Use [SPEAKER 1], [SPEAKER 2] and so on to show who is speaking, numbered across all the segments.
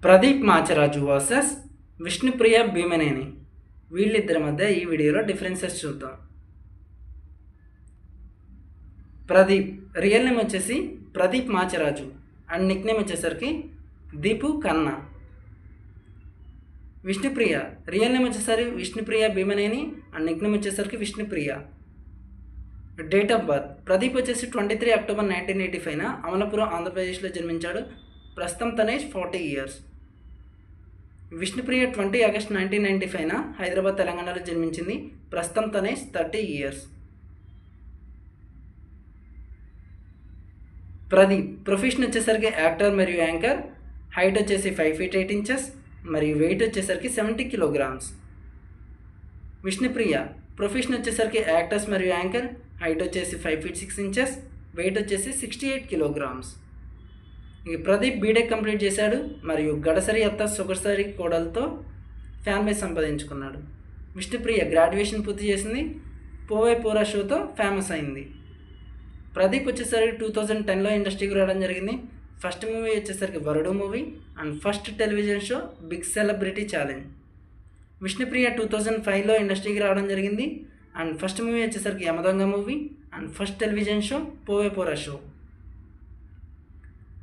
[SPEAKER 1] Pradeep Macharaju versus Vishnupriya Bhimaneni. వీళ్ళిద్దరి మధ్య ఈ వీడియోలో డిఫరెన్సెస్ చూద్దాం. ప్రదీప్ రియల్ నేమ్ వచ్చేసి Pradeep Macharaju and nickname వచ్చేసరికి దీపు కన్నా. విష్ణుప్రియ రియల్ నేమ్ వచ్చేసరికి Vishnupriya Bhimaneni and nickname వచ్చేసరికి Vishnupriya. Date of birth Pradeep వచ్చేసి 23 అక్టోబర్ 1985 అమలాపురం ఆంధ్రప్రదేశ్లో జన్మించాడు. ప్రస్తుతం తన age 40 years. Vishnupriya 20 August 1995 Hyderabad తెలంగాణలో జన్మించింది. ప్రస్తుతం తన ఏజ్ 30 years. ప్రదీప్ ప్రొఫెషన్ వచ్చేసరికి యాక్టర్ మరియు యాంకర్. హైట్ వచ్చేసి 5 feet 8 inches మరియు వెయిట్ వచ్చేసరికి 70 kilograms. విష్ణుప్రియ ప్రొఫెషన్ వచ్చేసరికి యాక్టర్స్ మరియు యాంకర్. హైట్ వచ్చేసి 5 feet 6 inches, వెయిట్ వచ్చేసి 68 kilograms. ప్రదీప్ బీటెక్ కంప్లీట్ చేశాడు మరియు గడసరి అత్త సొగసరి కోడలతో ఫ్యాన్ బేస్ సంపాదించుకున్నాడు. విష్ణుప్రియ గ్రాడ్యుయేషన్ పూర్తి చేసింది. పోవే పోరా షోతో ఫేమస్ అయింది. ప్రదీప్ వచ్చేసరికి 2010లో ఇండస్ట్రీకి రావడం జరిగింది. ఫస్ట్ మూవీ వచ్చేసరికి Varudu movie and first television show big celebrity challenge. Vishnupriya 2005లో ఇండస్ట్రీకి రావడం జరిగింది అండ్ ఫస్ట్ మూవీ వచ్చేసరికి Yamadonga movie and first television show Pove Pora show.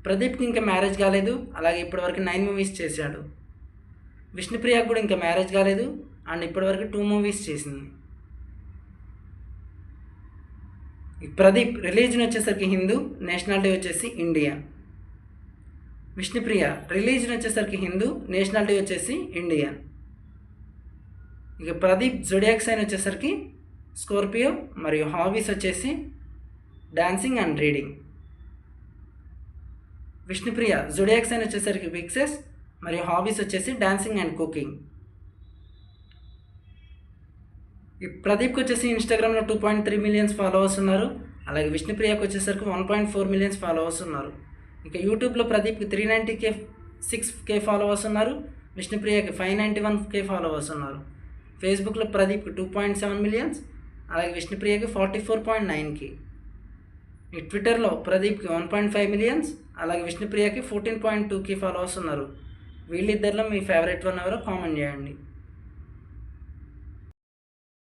[SPEAKER 1] ప్రదీప్కి ఇంకా మ్యారేజ్ కాలేదు, అలాగే ఇప్పటివరకు 9 movies చేశాడు. విష్ణుప్రియకు కూడా ఇంకా మ్యారేజ్ కాలేదు అండ్ ఇప్పటివరకు 2 movies చేసింది. ప్రదీప్ రిలీజన్ వచ్చేసరికి హిందూ, నేషనాలిటీ వచ్చేసి ఇండియన్. విష్ణుప్రియ రిలీజన్ వచ్చేసరికి హిందూ, నేషనాలిటీ వచ్చేసి ఇండియన్. ప్రదీప్ జొడియాక్ సైన్ వచ్చేసరికి స్కార్పియో మరియు హాబీస్ వచ్చేసి dancing and reading. Vishnupriya zodiac sign వచ్చేసరికి పిక్సెస్ మరియు హాబీస్ వచ్చేసి డాన్సింగ్ అండ్ కుకింగ్. ప్రదీప్కి వచ్చేసి ఇన్స్టాగ్రామ్లో 2.3 million ఫాలోవర్స్ ఉన్నారు. అలాగే విష్ణుప్రియకు వచ్చేసరికి 1.4 million ఫాలోవర్స్ ఉన్నారు. యూట్యూబ్లో ప్రదీప్కి 396K ఫాలోవర్స్ ఉన్నారు. విష్ణుప్రియకి 591K ఫాలోవర్స్ ఉన్నారు. ఫేస్బుక్లో ప్రదీప్కి 2.7 million, అలాగే విష్ణుప్రియకి 44.9K. ట్విట్టర్లో ప్రదీప్కి 1.5 million, అలాగే విష్ణుప్రియకి 14.2K ఫాలోవర్స్ ఉన్నారు. వీళ్ళిద్దరిలో మీ ఫేవరెట్ వన్ ఎవరో కామెంట్ చేయండి.